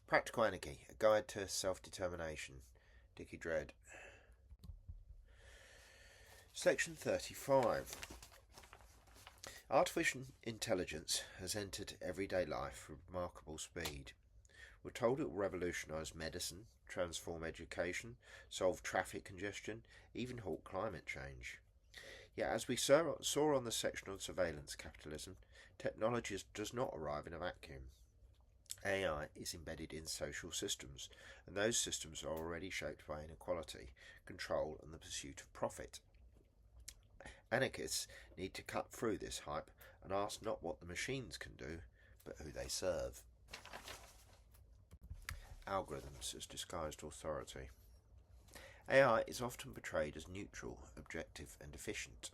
Practical Anarchy, A Guide to Self-Determination, Dickie Dredd. Section 35. Artificial intelligence has entered everyday life with remarkable speed. We're told it will revolutionise medicine, transform education, solve traffic congestion, even halt climate change. Yet, as we saw on the section on surveillance capitalism, technology does not arrive in a vacuum. AI is embedded in social systems, and those systems are already shaped by inequality, control, and the pursuit of profit. Anarchists need to cut through this hype and ask not what the machines can do, but who they serve. Algorithms as disguised authority. AI is often portrayed as neutral, objective, and efficient.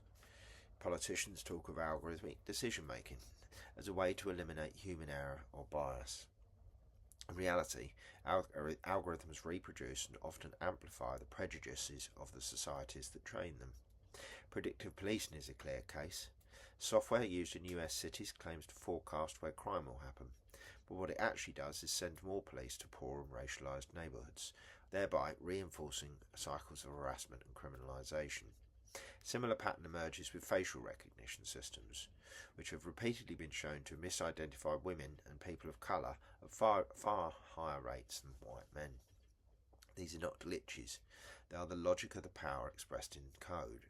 Politicians talk of algorithmic decision making as a way to eliminate human error or bias. In reality, algorithms reproduce and often amplify the prejudices of the societies that train them. Predictive policing is a clear case. Software used in US cities claims to forecast where crime will happen, but what it actually does is send more police to poor and racialised neighbourhoods, thereby reinforcing cycles of harassment and criminalisation. Similar pattern emerges with facial recognition systems, which have repeatedly been shown to misidentify women and people of colour at far higher rates than white men. These are not glitches, they are the logic of the power expressed in code.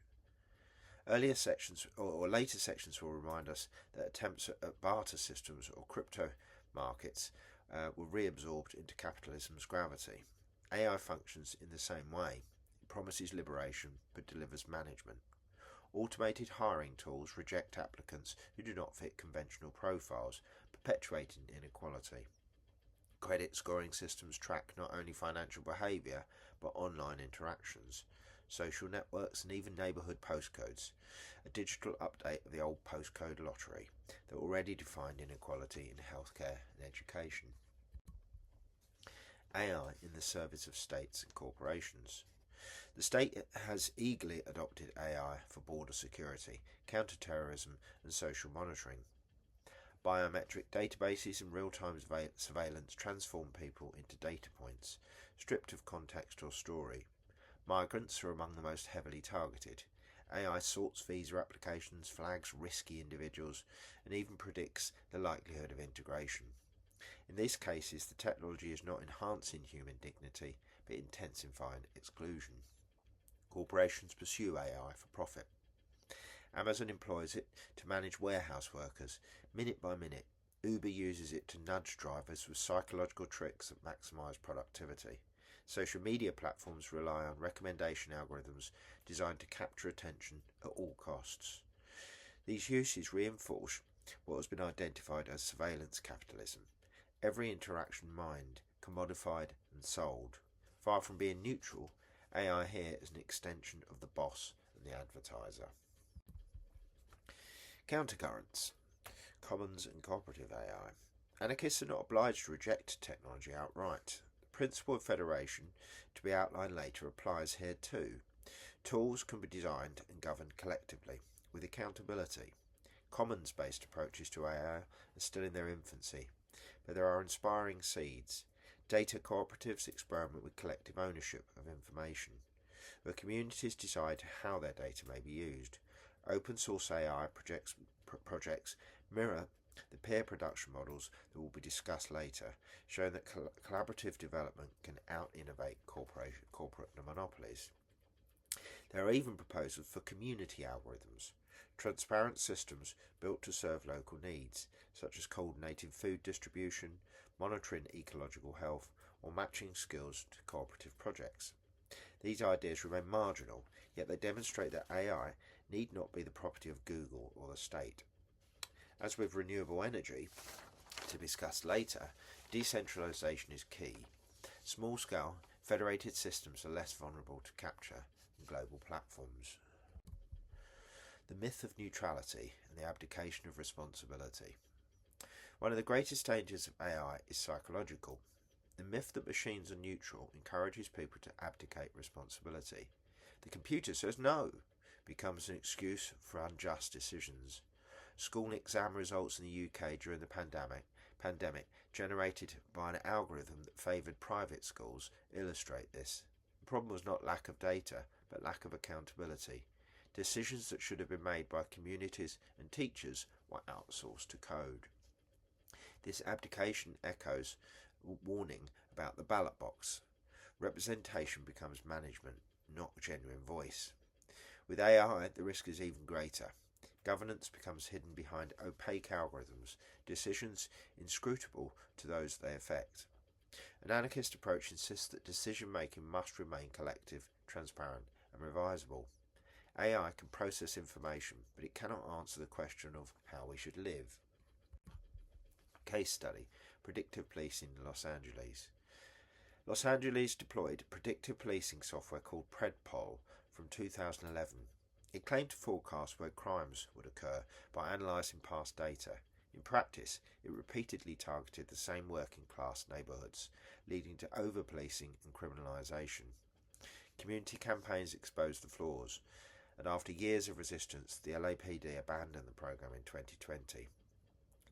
Later sections will remind us that attempts at barter systems or crypto markets were reabsorbed into capitalism's gravity. AI functions in the same way. It promises liberation but delivers management. Automated hiring tools reject applicants who do not fit conventional profiles, perpetuating inequality. Credit scoring systems track not only financial behaviour but online interactions, social networks, and even neighbourhood postcodes, a digital update of the old postcode lottery that already defined inequality in healthcare and education. AI in the service of states and corporations. The state has eagerly adopted AI for border security, counter-terrorism and social monitoring. Biometric databases and real-time surveillance transform people into data points, stripped of context or story. Migrants are among the most heavily targeted. AI sorts visa applications, flags risky individuals, and even predicts the likelihood of integration. In these cases, the technology is not enhancing human dignity, but intensifying exclusion. Corporations pursue AI for profit. Amazon employs it to manage warehouse workers, minute by minute. Uber uses it to nudge drivers with psychological tricks that maximise productivity. Social media platforms rely on recommendation algorithms designed to capture attention at all costs. These uses reinforce what has been identified as surveillance capitalism. Every interaction mined, commodified and sold. Far from being neutral, AI here is an extension of the boss and the advertiser. Countercurrents. Commons and cooperative AI. Anarchists are not obliged to reject technology outright. The principle of federation, to be outlined later, applies here too. Tools can be designed and governed collectively, with accountability. Commons-based approaches to AI are still in their infancy, but there are inspiring seeds. Data cooperatives experiment with collective ownership of information, where communities decide how their data may be used. Open source AI projects mirror the peer production models that will be discussed later, showing that collaborative development can out-innovate corporate monopolies. There are even proposals for community algorithms, transparent systems built to serve local needs, such as coordinating food distribution, monitoring ecological health, or matching skills to cooperative projects. These ideas remain marginal, yet they demonstrate that AI need not be the property of Google or the state. As with renewable energy, to be discussed later, decentralisation is key. Small-scale, federated systems are less vulnerable to capture than global platforms. The myth of neutrality and the abdication of responsibility. One of the greatest dangers of AI is psychological. The myth that machines are neutral encourages people to abdicate responsibility. The computer says no becomes an excuse for unjust decisions. School exam results in the UK during the pandemic pandemic generated by an algorithm that favoured private schools illustrate this. The problem was not lack of data, but lack of accountability. Decisions that should have been made by communities and teachers were outsourced to code. This abdication echoes a warning about the ballot box. Representation becomes management, not genuine voice. With AI, the risk is even greater. Governance becomes hidden behind opaque algorithms, decisions inscrutable to those they affect. An anarchist approach insists that decision-making must remain collective, transparent, and revisable. AI can process information, but it cannot answer the question of how we should live. Case study: predictive policing in Los Angeles. Los Angeles deployed predictive policing software called predpol from 2011. It claimed to forecast where crimes would occur by analysing past data. In practice, it repeatedly targeted the same working class neighbourhoods, leading to over-policing and criminalisation. Community campaigns exposed the flaws, and after years of resistance, the LAPD abandoned the programme in 2020.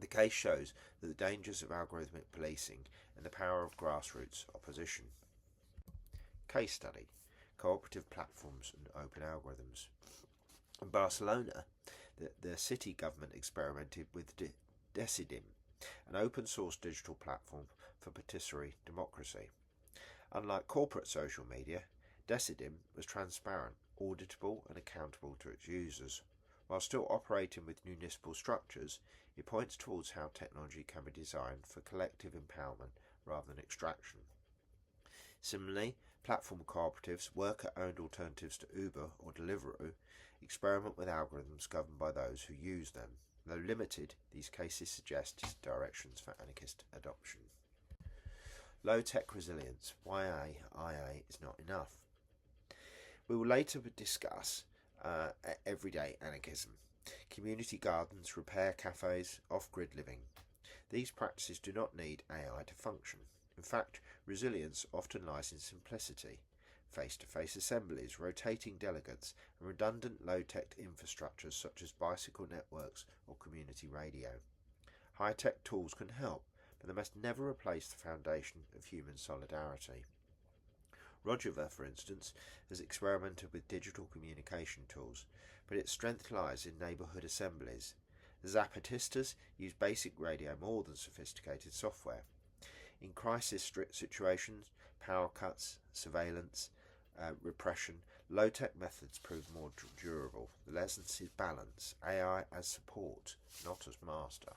The case shows that the dangers of algorithmic policing and the power of grassroots opposition. Case study: co-operative platforms and open algorithms. In Barcelona, the city government experimented with Decidim, an open-source digital platform for patisserie democracy. Unlike corporate social media, Decidim was transparent, auditable and accountable to its users. While still operating with municipal structures, it points towards how technology can be designed for collective empowerment rather than extraction. Similarly, platform cooperatives, worker-owned alternatives to Uber or Deliveroo, experiment with algorithms governed by those who use them. Though limited, these cases suggest directions for anarchist adoption. Low-tech resilience: why AI is not enough. We will later discuss everyday anarchism, community gardens, repair cafes, off-grid living. These practices do not need AI to function. In fact, resilience often lies in simplicity: face-to-face assemblies, rotating delegates, and redundant low-tech infrastructures such as bicycle networks or community radio. High-tech tools can help, but they must never replace the foundation of human solidarity. Rojava, for instance, has experimented with digital communication tools, but its strength lies in neighbourhood assemblies. The Zapatistas use basic radio more than sophisticated software. In crisis situations, power cuts, surveillance, repression, low-tech methods prove more durable. The lesson is balance: AI as support, not as master.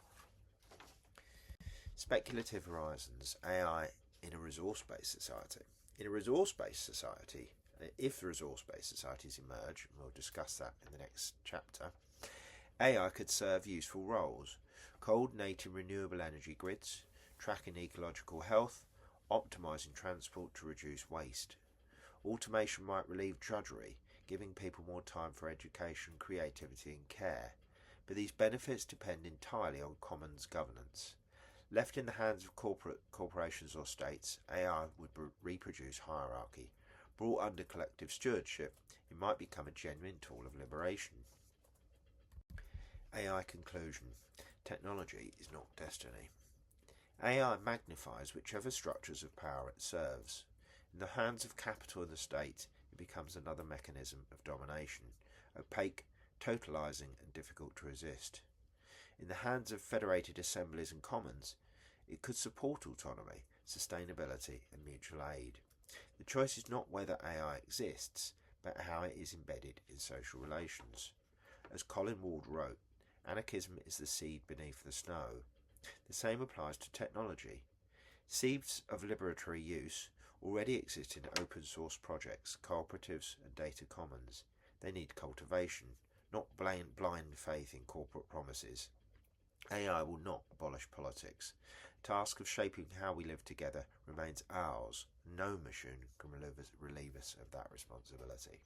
Speculative horizons: AI in a resource-based society. In a resource-based society, if resource-based societies emerge, and we'll discuss that in the next chapter, AI could serve useful roles: coordinating renewable energy grids, tracking ecological health, optimising transport to reduce waste. Automation might relieve drudgery, giving people more time for education, creativity and care, but these benefits depend entirely on commons governance. Left in the hands of corporations or states, AI would reproduce hierarchy. Brought under collective stewardship, it might become a genuine tool of liberation. AI conclusion: technology is not destiny. AI magnifies whichever structures of power it serves. In the hands of capital and the state, it becomes another mechanism of domination, opaque, totalising and difficult to resist. In the hands of federated assemblies and commons, it could support autonomy, sustainability and mutual aid. The choice is not whether AI exists, but how it is embedded in social relations. As Colin Ward wrote, anarchism is the seed beneath the snow. The same applies to technology. Seeds of liberatory use already exist in open source projects, cooperatives and data commons. They need cultivation, not blind faith in corporate promises. AI will not abolish politics. The task of shaping how we live together remains ours. No machine can relieve us of that responsibility.